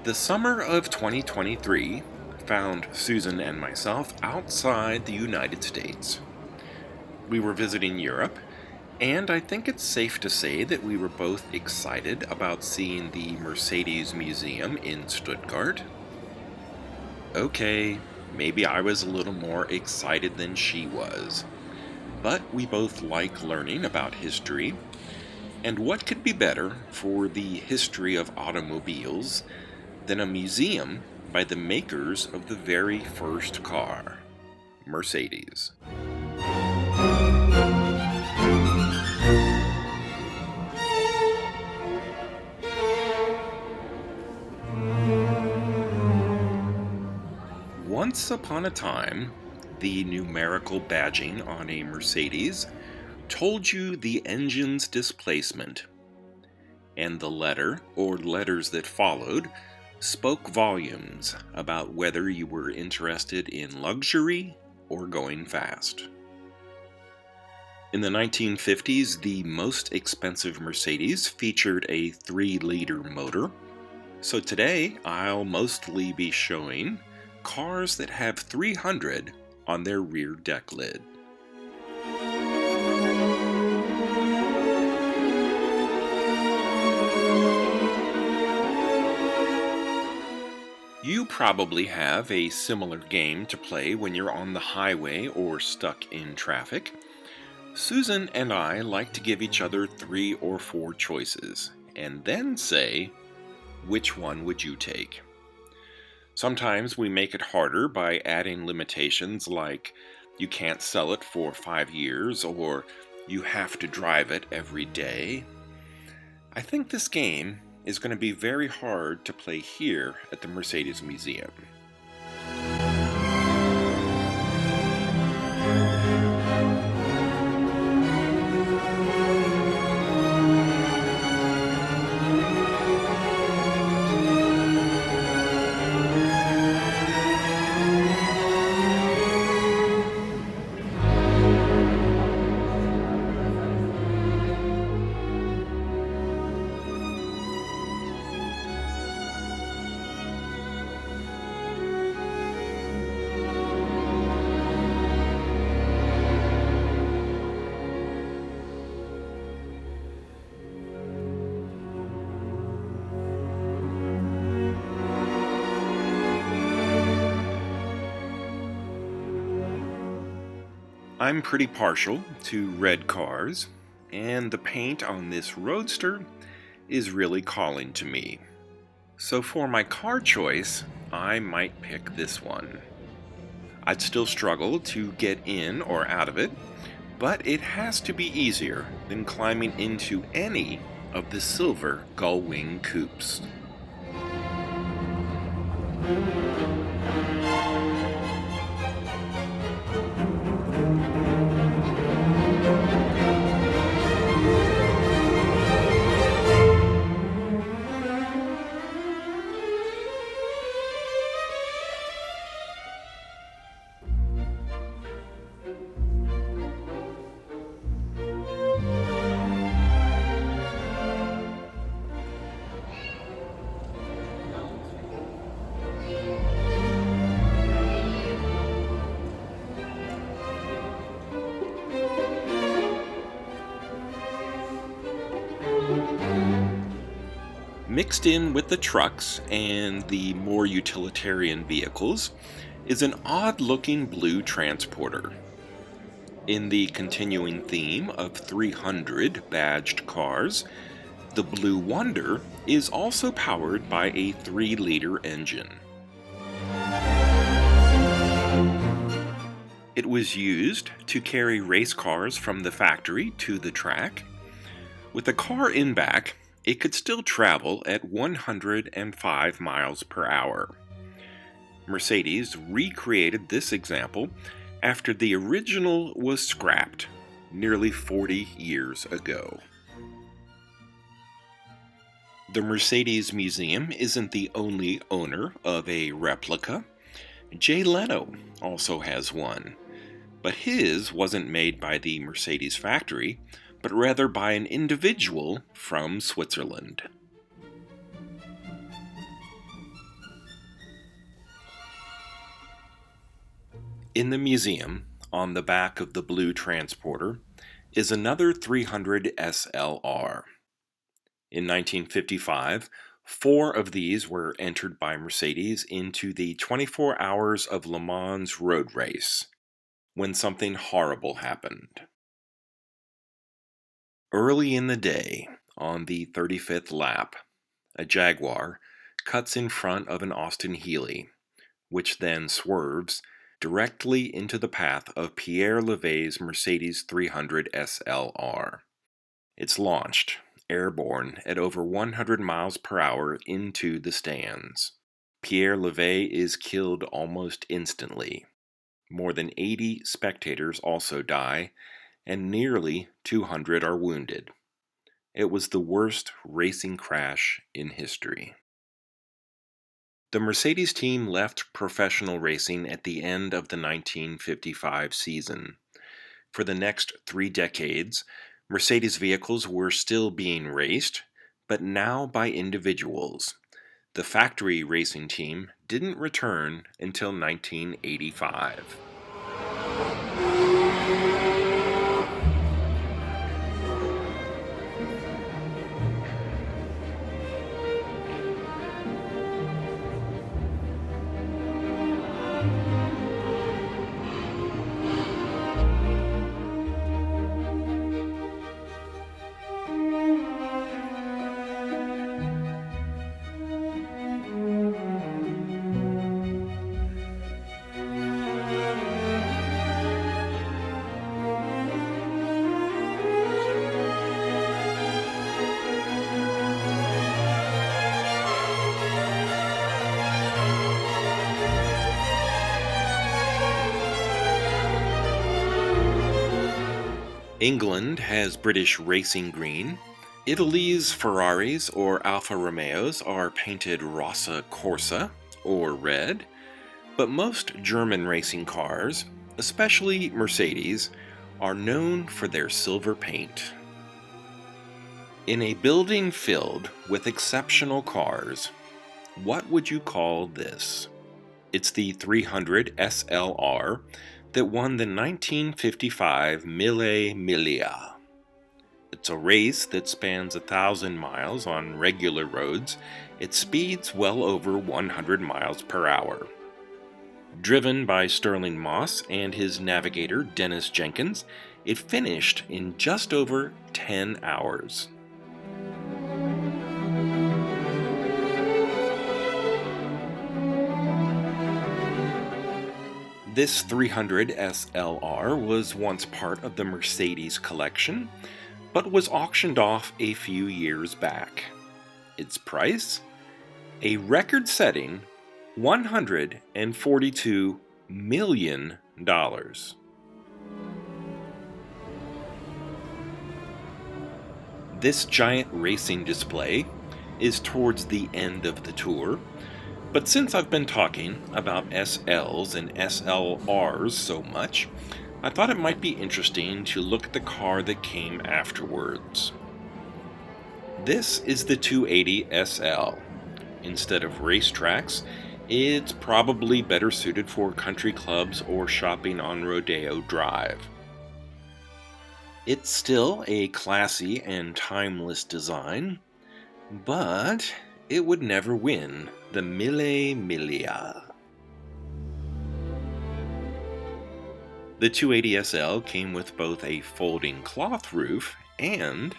The summer of 2023 found Susan and myself outside the United States. We were visiting Europe, and I think it's safe to say that we were both excited about seeing the Mercedes Museum in Stuttgart. Okay, maybe I was a little more excited than she was, but we both like learning about history, and what could be better for the history of automobiles than a museum by the makers of the very first car, Mercedes. Once upon a time, the numerical badging on a Mercedes told you the engine's displacement, and the letter or letters that followed spoke volumes about whether you were interested in luxury or going fast. In the 1950s, the most expensive Mercedes featured a 3-liter motor. So today, I'll mostly be showing cars that have 300 on their rear deck lid. You probably have a similar game to play when you're on the highway or stuck in traffic. Susan and I like to give each other 3 or 4 choices, and then say, which one would you take? Sometimes we make it harder by adding limitations like, you can't sell it for 5 years, or you have to drive it every day. I think this game is going to be very hard to play here at the Mercedes Museum. I'm pretty partial to red cars, and the paint on this roadster is really calling to me. So for my car choice, I might pick this one. I'd still struggle to get in or out of it, but it has to be easier than climbing into any of the silver gull wing coupes. Mixed in with the trucks and the more utilitarian vehicles is an odd-looking blue transporter. In the continuing theme of 300 badged cars, the Blue Wonder is also powered by a 3-liter engine. It was used to carry race cars from the factory to the track. With the car in back, it could still travel at 105 miles per hour. Mercedes recreated this example after the original was scrapped nearly 40 years ago. The Mercedes Museum isn't the only owner of a replica. Jay Leno also has one, but his wasn't made by the Mercedes factory, but rather by an individual from Switzerland. In the museum, on the back of the blue transporter, is another 300 SLR. In 1955, four of these were entered by Mercedes into the 24 Hours of Le Mans road race, when something horrible happened. Early in the day, on the 35th lap, a Jaguar cuts in front of an Austin Healey, which then swerves directly into the path of Pierre Levay's Mercedes 300 SLR. It's launched, airborne, at over 100 miles per hour into the stands. Pierre Levay is killed almost instantly. More than 80 spectators also die, and nearly 200 are wounded. It was the worst racing crash in history. The Mercedes team left professional racing at the end of the 1955 season. For the next 3 decades, Mercedes vehicles were still being raced, but now by individuals. The factory racing team didn't return until 1985. England has British racing green. Italy's Ferraris or Alfa Romeos are painted Rossa Corsa or red, but most German racing cars, especially Mercedes, are known for their silver paint. In a building filled with exceptional cars, what would you call this? It's the 300 SLR that won the 1955 Mille Miglia. It's a race that spans 1,000 miles on regular roads. It speeds well over 100 miles per hour. Driven by Sterling Moss and his navigator Dennis Jenkins, it finished in just over 10 hours. This 300 SLR was once part of the Mercedes collection, but was auctioned off a few years back. Its price? A record-setting $142 million. This giant racing display is towards the end of the tour, but since I've been talking about SLs and SLRs so much, I thought it might be interesting to look at the car that came afterwards. This is the 280 SL. Instead of racetracks, it's probably better suited for country clubs or shopping on Rodeo Drive. It's still a classy and timeless design, but it would never win the Mille Miglia. The 280 SL came with both a folding cloth roof and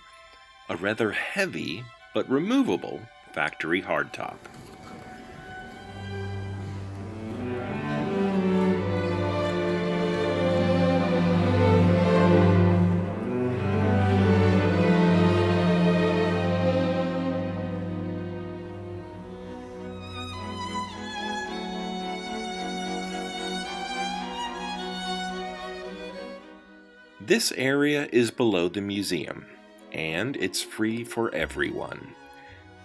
a rather heavy but removable factory hardtop. This area is below the museum, and it's free for everyone.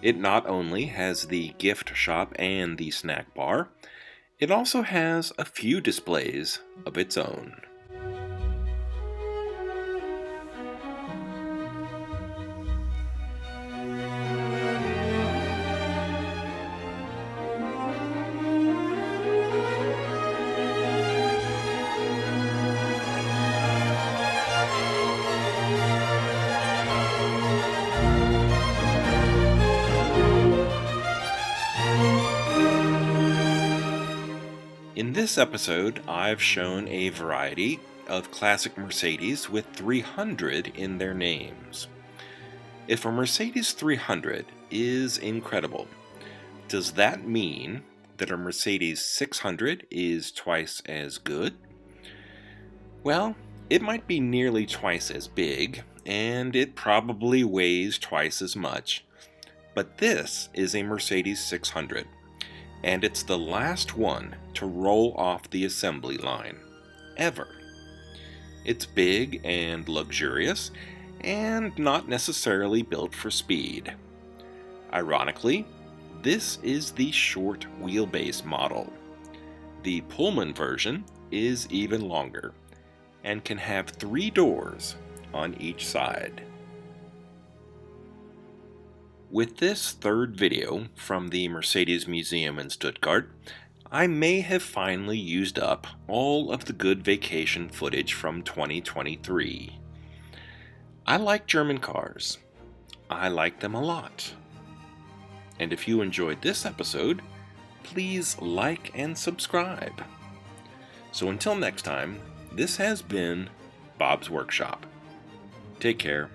It not only has the gift shop and the snack bar, it also has a few displays of its own. this episode, I've shown a variety of classic Mercedes with 300 in their names. If a Mercedes 300 is incredible, does that mean that a Mercedes 600 is twice as good? Well, it might be nearly twice as big, and it probably weighs twice as much. But this is a Mercedes 600, and it's the last one to roll off the assembly line, ever. It's big and luxurious, and not necessarily built for speed. Ironically, this is the short wheelbase model. The Pullman version is even longer, and can have 3 doors on each side. With this third video from the Mercedes Museum in Stuttgart, I may have finally used up all of the good vacation footage from 2023. I like German cars. I like them a lot. And if you enjoyed this episode, please like and subscribe. So until next time, this has been Bob's Workshop. Take care.